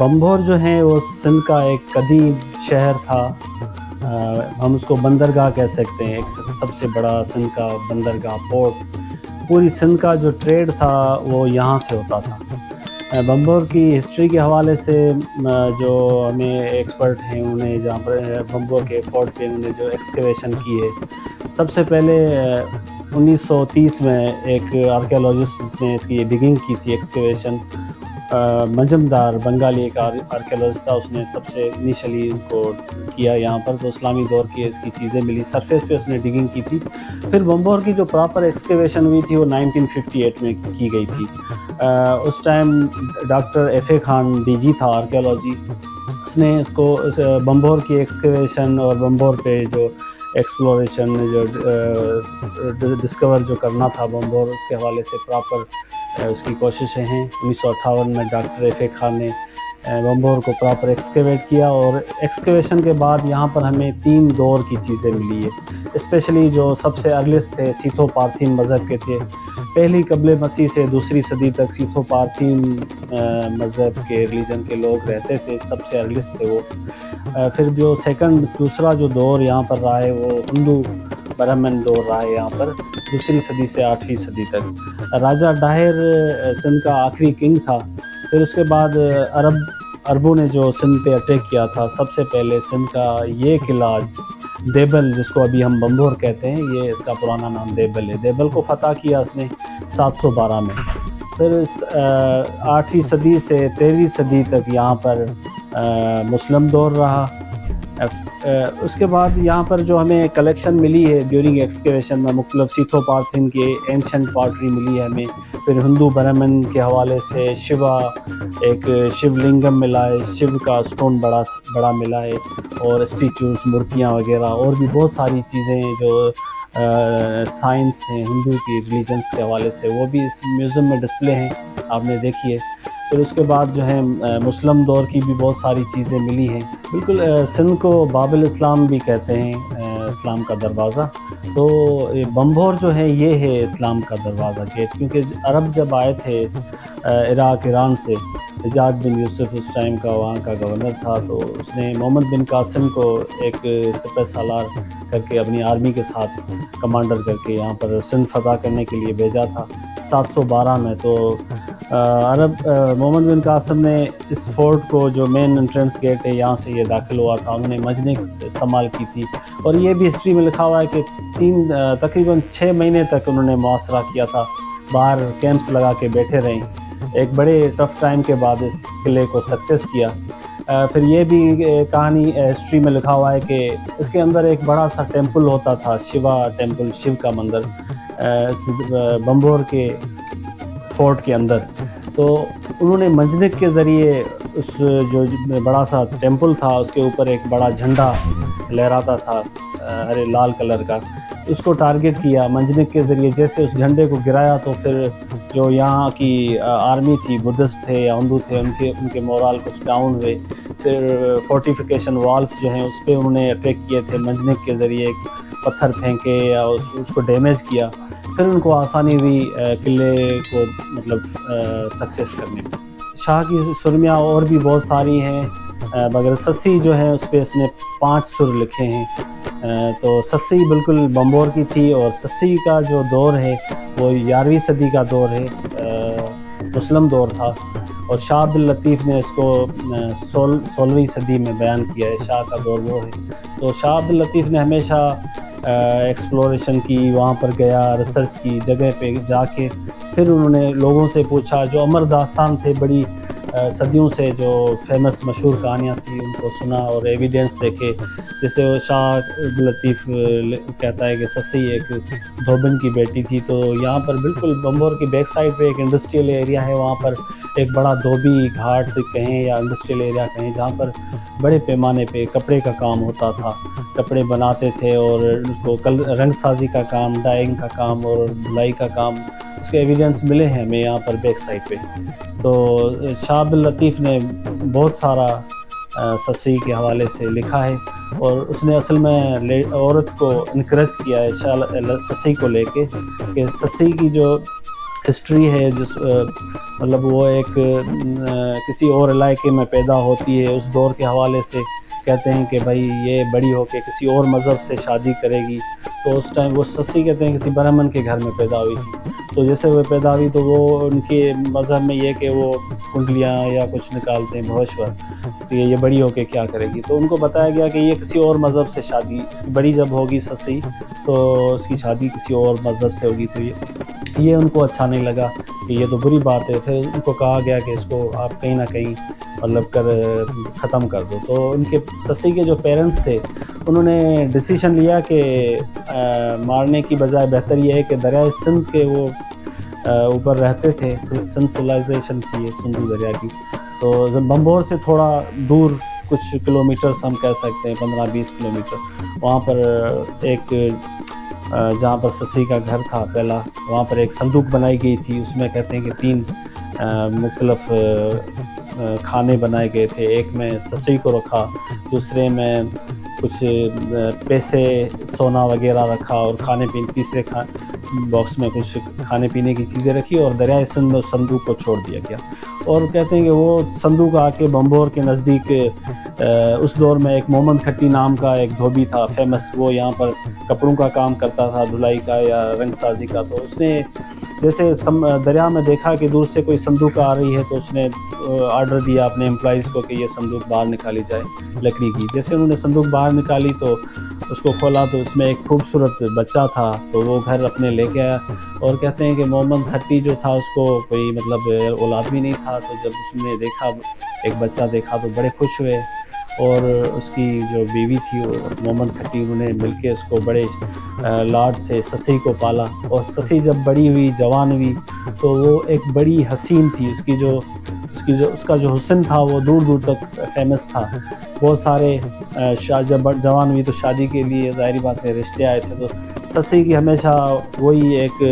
بمبھور جو ہے وہ سندھ کا ایک قدیم شہر تھا. ہم اس کو بندرگاہ کہہ سکتے ہیں, ایک سب سے بڑا سندھ کا بندرگاہ پورٹ. پوری سندھ کا جو ٹریڈ تھا وہ یہاں سے ہوتا تھا. بمبھور کی ہسٹری کے حوالے سے جو ہمیں ایکسپرٹ ہیں انہوں نے جہاں پر بمبھور کے فورٹ پہ انہوں نے جو ایکسکیویشن کی ہے, سب سے پہلے 1930 میں ایک آرکیالوجسٹ نے اس کی ڈگنگ کی تھی ایکسکیویشن. منجمدار بنگالی ایک آرکیالوجسٹ تھا, اس نے سب سے انیشلی ان کو کیا یہاں پر, تو اسلامی دور کی اس کی چیزیں ملی, سرفیس پہ اس نے ڈگنگ کی تھی. پھر بمبھور کی جو پراپر ایکسکیویشن ہوئی تھی وہ 1958 میں کی گئی تھی. اس time doctor F A Khan D G تھا آرکیالوجی, اس نے اس کو بمبھور کی ایکسکیویشن اور بمبھور پہ جو ایکسپلوریشن جو ڈسکور جو کرنا تھا بمبھور, اس کے حوالے سے پراپر اس کی کوششیں ہیں. 1958 میں ڈاکٹر ایف اے خان نے بمبھور کو پراپر ایکسکیویٹ کیا, اور ایکسکیویشن کے بعد یہاں پر ہمیں 3 دور کی چیزیں ملی ہے. اسپیشلی جو سب سے ارلیسٹ تھے سیتھو پارتھین مذہب کے تھے. پہلی قبل مسیح سے 2 صدی تک سیتھو پارتھین مذہب کے ریلیجن کے لوگ رہتے تھے, سب سے ارلیسٹ تھے وہ. پھر جو دوسرا جو دور یہاں پر رہا ہے وہ ہندو برہمن دور رہا ہے یہاں پر 2 صدی سے 8ویں صدی تک. راجہ ڈاہر سندھ کا آخری کنگ تھا. پھر اس کے بعد عربوں نے جو سندھ پہ اٹیک کیا تھا, سب سے پہلے سندھ کا یہ قلعہ دیبل, جس کو ابھی ہم بمبھور کہتے ہیں, یہ اس کا پرانا نام دیبل ہے, دیبل کو فتح کیا اس نے 712 میں. پھر 8ویں صدی سے 13ویں صدی تک یہاں پر مسلم دور رہا. اس کے بعد یہاں پر جو ہمیں کلیکشن ملی ہے ڈیورنگ ایکسکیویشن میں, مختلف سیتھو پارتھین کے اینشنٹ پارٹری ملی ہے ہمیں. پھر ہندو برہمن کے حوالے سے شیوا, ایک شیو لنگم ملا ہے, شیو کا اسٹون بڑا ملا ہے, اور اسٹیچوز مورتیاں وغیرہ, اور بھی بہت ساری چیزیں جو سائنس ہیں ہندو کی ریلیجنس کے حوالے سے, وہ بھی اس میوزیم میں ڈسپلے ہیں, آپ نے دیکھی ہے. پھر اس کے بعد جو ہے مسلم دور کی بھی بہت ساری چیزیں ملی ہیں. بالکل سندھ کو باب الاسلام بھی کہتے ہیں, اسلام کا دروازہ. تو بمبھور جو ہے یہ ہے اسلام کا دروازہ گیٹ, کیونکہ عرب جب آئے تھے عراق ایران سے, حجاج بن یوسف اس ٹائم کا وہاں کا گورنر تھا, تو اس نے محمد بن قاسم کو ایک سپہ سالار کر کے اپنی آرمی کے ساتھ کمانڈر کر کے یہاں پر سندھ فتح کرنے کے لیے بھیجا تھا 712 میں. تو محمد بن قاسم نے اس فورٹ کو, جو مین انٹرنس گیٹ ہے یہاں سے یہ داخل ہوا تھا, انہوں نے منجنیق استعمال کی تھی. اور یہ بھی ہسٹری میں لکھا ہوا ہے کہ تقریباً 6 مہینے تک انہوں نے محاصرہ کیا تھا, باہر کیمپس لگا کے بیٹھے رہیں. ایک بڑے ٹف ٹائم کے بعد اس قلعے کو سکسیس کیا. پھر یہ بھی کہانی ہسٹری میں لکھا ہوا ہے کہ اس کے اندر ایک بڑا سا ٹیمپل ہوتا تھا, شیوا ٹیمپل, شیو کا مندر, بمبھور کے فورٹ کے اندر. تو انہوں نے منجنیق کے ذریعے اس جو بڑا سا ٹیمپل تھا اس کے اوپر ایک بڑا جھنڈا لہراتا تھا ہرے لال کلر کا, اس کو ٹارگٹ کیا منجنیق کے ذریعے. جیسے اس جھنڈے کو گرایا تو پھر جو یہاں کی آرمی تھی, بدھسٹ تھے یا ہندو تھے, ان کے مورال کچھ ڈاؤن ہوئے. پھر فورٹیفیکیشن والز جو ہیں اس پہ انہوں نے اٹیک کیے تھے منجنیق کے ذریعے, پتھر پھینکے یا اس کو ڈیمیج کیا. پھر ان کو آسانی ہوئی قلعے کو سکسیس کرنے میں. شاہ کی سرمیاں اور بھی بہت ساری ہیں, مگر سسی جو ہے اس پہ اس نے 5 سر لکھے ہیں. تو سسی بالکل بمبھور کی تھی, اور سسی کا جو دور ہے وہ 11ویں صدی کا دور ہے, مسلم دور تھا. اور شاہ عبد اللطیف نے اس کو 16ویں صدی میں بیان کیا ہے, شاہ کا دور وہ ہے. تو شاہ عبد اللطیف نے ہمیشہ ایکسپلوریشن کی, وہاں پر گیا, ریسرچ کی, جگہ پہ جا کے پھر انہوں نے لوگوں سے پوچھا, جو امر داستان تھے بڑی صدیوں سے جو فیمس مشہور کہانیاں تھیں ان کو سنا اور ایویڈنس دیکھے. جیسے شاہ عبد اللطیف کہتا ہے کہ سسی ایک دھوبن کی بیٹی تھی. تو یہاں پر بالکل بمبھور کی بیک سائڈ پہ ایک انڈسٹریل ایریا ہے, وہاں پر ایک بڑا دھوبی گھاٹ کہیں یا انڈسٹریل ایریا کہیں, جہاں پر بڑے پیمانے پہ کپڑے کا کام ہوتا تھا, کپڑے بناتے تھے, اور اس کو رنگ سازی کا کام, ڈائنگ کا کام اور دھلائی کا کام, اس کے ایویڈنس ملے ہیں ہمیں یہاں پر بیک سائڈ پہ. تو شاہ عبد اللطیف نے بہت سارا سسی کے حوالے سے لکھا ہے, اور اس نے اصل میں عورت کو انکریج کیا ہے سسی کو لے کے, کہ سسی کی جو ہسٹری ہے جس مطلب وہ ایک کسی اور علاقے میں پیدا ہوتی ہے، اس دور کے حوالے سے کہتے ہیں کہ بھائی یہ بڑی ہو کے کسی اور مذہب سے شادی کرے گی، تو اس ٹائم وہ سسی کہتے ہیں کسی برہمن کے گھر میں پیدا ہوئی تھی، تو جیسے وہ پیدا ہوئی تو وہ ان کے مذہب میں یہ کہ وہ کنڈلیاں یا کچھ نکالتے ہیں بھوشور، تو یہ بڑی ہو کے کیا کرے گی، تو ان کو بتایا گیا کہ یہ کسی اور مذہب سے شادی، اس کی بڑی جب ہوگی سسی تو اس کی شادی کسی اور مذہب سے ہوگی، تو یہ ان کو اچھا نہیں لگا کہ یہ تو بری بات ہے، پھر ان کو کہا گیا کہ اس کو آپ کہیں نہ کہیں مطلب ختم کر دو، تو ان کے سسی کے جو پیرنٹس تھے انہوں نے ڈیسیشن لیا کہ مارنے کی بجائے بہتر یہ ہے کہ دریائے سندھ کے وہ اوپر رہتے تھے، سندھ سویلائزیشن تھی یہ سندھو دریا کی، تو بمبور سے تھوڑا دور کچھ کلومیٹرز ہم کہہ سکتے ہیں 15-20 کلومیٹر، وہاں پر ایک جہاں پر سسی کا گھر تھا پہلا، وہاں پر ایک صندوق بنائی گئی تھی، اس میں کہتے ہیں کہ 3 مختلف کھانے بنائے گئے تھے، ایک میں سسی کو رکھا، دوسرے میں کچھ پیسے سونا وغیرہ رکھا، اور کھانے پینے تیسرے باکس میں کچھ کھانے پینے کی چیزیں رکھی، اور دریائے سندھ میں اس صندوق کو چھوڑ دیا گیا، اور کہتے ہیں کہ وہ صندوق آ کے بمبور کے نزدیک اس دور میں ایک محمد کھٹی نام کا ایک دھوبی تھا فیمس، وہ یہاں پر کپڑوں کا کام کرتا تھا، دھلائی کا یا رنگ سازی کا، تو اس نے جیسے دریا میں دیکھا کہ دور سے کوئی صندوق آ رہی ہے تو اس نے آرڈر دیا اپنے امپلائیز کو کہ یہ صندوق باہر نکالی جائے لکڑی کی، جیسے انہوں نے صندوق باہر نکالی تو اس کو کھولا تو اس میں ایک خوبصورت بچہ تھا، تو وہ گھر اپنے لے کے آیا، اور کہتے ہیں کہ محمد کھٹی جو تھا اس کو کوئی مطلب اولاد بھی نہیں تھا، تو جب اس نے دیکھا ایک بچہ دیکھا تو بڑے خوش ہوئے، اور اس کی جو بیوی تھی وہ محمد کھٹی، انہوں نے مل کے اس کو بڑے لاڈ سے سسی کو پالا، اور سسی جب بڑی ہوئی جوان ہوئی تو وہ ایک بڑی حسین تھی، اس کا جو حسن تھا وہ دور دور تک فیمس تھا، بہت سارے جب جوان ہوئی تو شادی کے لیے ظاہری بات ہے رشتے آئے تھے، تو سسی کی ہمیشہ وہی ایک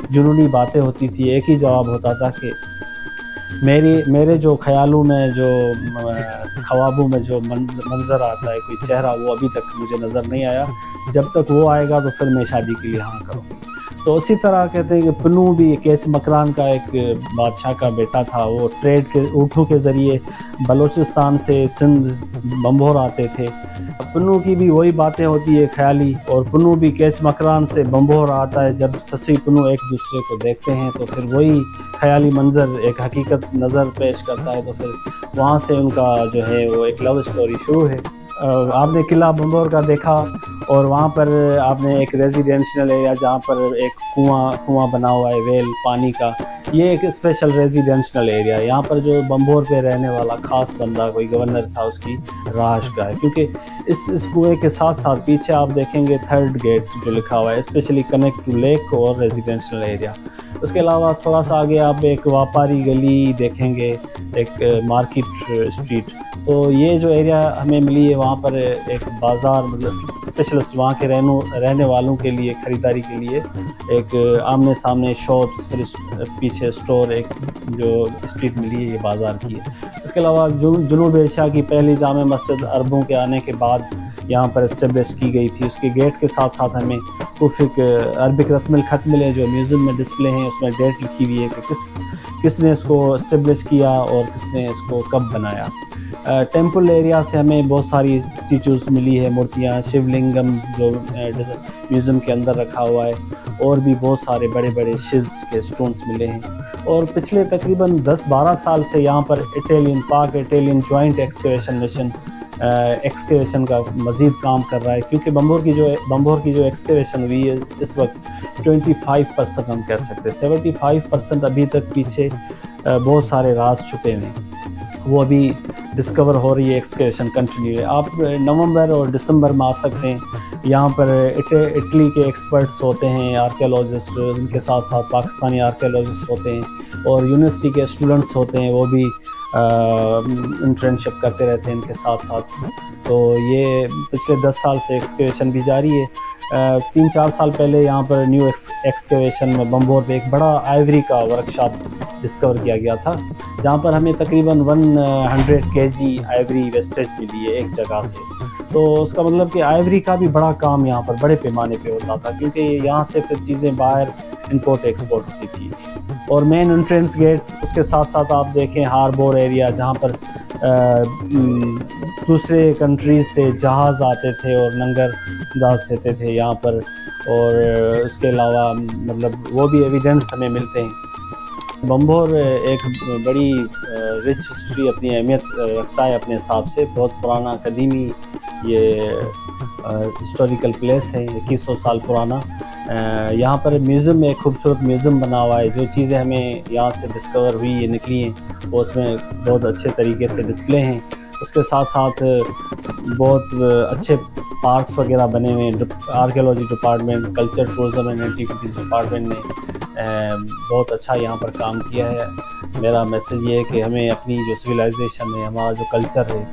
جنونی باتیں ہوتی تھی، ایک ہی جواب ہوتا تھا کہ میرے جو خیالوں میں جو خوابوں میں جو منظر آتا ہے کوئی چہرہ، وہ ابھی تک مجھے نظر نہیں آیا، جب تک وہ آئے گا تو پھر میں شادی کے لیے ہاں کروں گی۔ تو اسی طرح کہتے ہیں کہ پنو بھی کیچ مکران کا ایک بادشاہ کا بیٹا تھا، وہ ٹریڈ کے اونٹوں کے ذریعے بلوچستان سے سندھ بمبور آتے تھے، پنو کی بھی وہی باتیں ہوتی ہے خیالی، اور پنو بھی کیچ مکران سے بمبور آتا ہے، جب سسی پنو ایک دوسرے کو دیکھتے ہیں تو پھر وہی خیالی منظر ایک حقیقت نظر پیش کرتا ہے، تو پھر وہاں سے ان کا جو ہے وہ ایک لو اسٹوری شروع ہے۔ آپ نے قلعہ بمبور کا دیکھا، اور وہاں پر آپ نے ایک ریزیڈینشل ایریا جہاں پر ایک کنواں بنا ہوا ہے ویل پانی کا، یہ ایک اسپیشل ریزیڈینشل ایریا، یہاں پر جو بمبور پہ رہنے والا خاص بندہ کوئی گورنر تھا اس کی رہائش گاہ ہے، کیونکہ اس کنویں کے ساتھ ساتھ پیچھے آپ دیکھیں گے 3rd گیٹ جو لکھا ہوا ہے اسپیشلی کنیکٹ ٹو لیک اور ریزیڈینشل ایریا۔ اس کے علاوہ تھوڑا سا آگے آپ ایک واپاری گلی دیکھیں گے، ایک مارکیٹ اسٹریٹ، تو یہ جو ایریا ہمیں ملی ہے وہاں پر ایک بازار، مطلب اسپیشلسٹ وہاں کے رہنے والوں کے لیے خریداری کے لیے ایک آمنے سامنے شاپس، پھر پیچھے اسٹور، ایک جو اسٹریٹ ملی ہے یہ بازار کی ہے۔ اس کے علاوہ جنوب ایشیا کی پہلی جامع مسجد عربوں کے آنے کے بعد یہاں پر اسٹیبلش کی گئی تھی، اس کے گیٹ کے ساتھ ساتھ ہمیں کچھ عربک رسم الخط ملے جو میوزیم میں ڈسپلے ہیں، اس میں ڈیٹ لکھی ہوئی ہے کہ کس نے اس کو اسٹیبلش کیا اور کس نے اس کو کب بنایا۔ ٹیمپل ایریا سے ہمیں بہت ساری اسٹیچوز ملی ہے، مورتیاں، شیو لنگم جو میوزیم کے اندر رکھا ہوا ہے، اور بھی بہت سارے بڑے بڑے شیوز کے سٹونز ملے ہیں، اور پچھلے تقریباً 10-12 سال سے یہاں پر پاک Italian joint excavation mission excavation کا مزید کام کر رہا ہے، کیونکہ بمبور کی جو ایکسکیویشن ہوئی ہے اس وقت 25% ہم کہہ سکتے ہیں، 75% ابھی تک پیچھے بہت سارے راز چھپے ہوئے ہیں، وہ ابھی ڈسکور ہو رہی ہے، ایکسکیویشن کنٹینیو ہے۔ آپ نومبر اور دسمبر میں آ سکتے ہیں، یہاں پر اٹلی کے ایکسپرٹس ہوتے ہیں، آرکیالوجسٹ، ان کے ساتھ ساتھ پاکستانی آرکیالوجسٹ ہوتے ہیں، اور یونیورسٹی کے اسٹوڈنٹس ہوتے ہیں، وہ بھی انٹرنشپ کرتے رہتے ہیں ان کے ساتھ ساتھ، تو یہ پچھلے 10 سال سے ایکسکیویشن بھی جاری ہے۔ 3-4 سال پہلے یہاں پر نیو ایکسکیویشن میں بمبور پہ ایک بڑا آئیوری کا ورکشاپ ڈسکور کیا گیا تھا، جہاں پر ہمیں تقریباً 100 kg آئیوری ویسٹیج ملی ہے ایک جگہ سے، تو اس کا مطلب کہ آئیوری کا بھی بڑا کام یہاں پر بڑے پیمانے پہ ہوتا تھا، کیونکہ یہاں سے پھر چیزیں باہر امپورٹ ایکسپورٹ ہوتی تھی. اور مین انٹرنس گیٹ اس کے ساتھ ساتھ آپ دیکھیں ہاربور ایریا جہاں پر دوسرے کنٹریز سے جہاز آتے تھے اور لنگر انداز دیتے تھے یہاں پر. اور اس کے علاوہ مطلب وہ بھی ایویڈنس ہمیں ملتے ہیں. بمبھور ایک بڑی رچ ہسٹری اپنی اہمیت رکھتا ہے اپنے حساب سے. بہت پرانا قدیمی یہ ہسٹوریکل پلیس ہے, 2100 سال پرانا. یہاں پر میوزیم میں ایک خوبصورت میوزیم بنا ہوا ہے. جو چیزیں ہمیں یہاں سے ڈسکور ہوئی یہ نکلی ہیں وہ اس میں بہت اچھے طریقے سے ڈسپلے ہیں. اس کے ساتھ ساتھ بہت اچھے پارکس وغیرہ بنے ہوئے ہیں. Archaeology department, culture tourism and antiquities department نے بہت اچھا یہاں پر کام کیا ہے. میرا میسیج یہ ہے کہ ہمیں اپنی جو سویلائزیشن ہے, ہمارا جو کلچر ہے,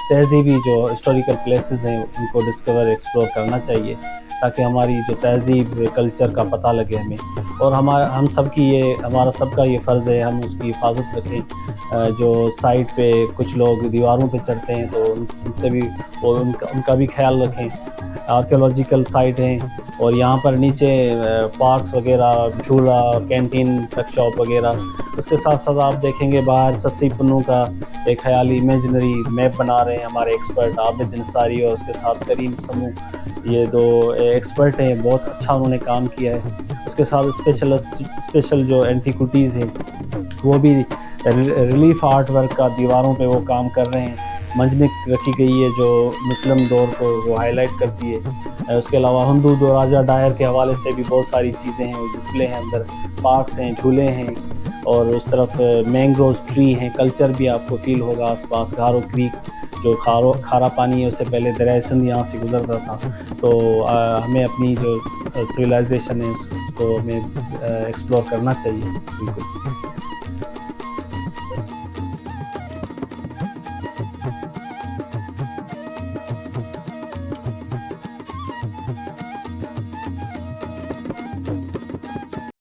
تہذیبی جو ہسٹوریکل پلیسز ہیں ان کو ڈسکور ایکسپلور کرنا چاہیے تاکہ ہماری جو تہذیب کلچر کا پتہ لگے ہمیں. اور ہم سب کی ہمارا سب کا یہ فرض ہے ہم اس کی حفاظت رکھیں. جو سائٹ پہ کچھ لوگ دیواروں پہ چڑھتے ہیں تو ان سے بھی ان کا بھی خیال رکھیں. آرکیولوجیکل سائٹ ہیں اور یہاں پر نیچے پارکس وغیرہ, جھولا, کینٹین, ٹرک شاپ وغیرہ. اس کے ساتھ ساتھ آپ دیکھیں گے باہر سسی پنو کا ایک خیالی امیجنری میپ بنا رہے ہیں ہمارے ایکسپرٹ عابد انصاری اور اس کے ساتھ کریم سمو. یہ 2 ایکسپرٹ ہیں, بہت اچھا انہوں نے کام کیا ہے. اس کے ساتھ اسپیشل جو اینٹیکوٹیز ہیں وہ بھی ریلیف آرٹ ورک کا دیواروں پہ وہ کام کر رہے ہیں. منجنک رکھی گئی ہے جو مسلم دور کو وہ ہائی لائٹ کرتی ہے. اس کے علاوہ ہندو دو راجہ ڈائر کے حوالے سے بھی بہت ساری چیزیں ہیں, ڈسپلے ہیں اندر. پارکس ہیں, جھولے ہیں اور اس طرف مینگروز ٹری ہیں. کلچر بھی آپ کو فیل ہوگا آس پاس. گھارو کریک جو کھارا پانی ہے اس سے پہلے دریائے سندھ یہاں سے گزرتا تھا. تو ہمیں اپنی جو سویلائزیشن ہے اس کو ہمیں ایکسپلور کرنا چاہیے. بالکل.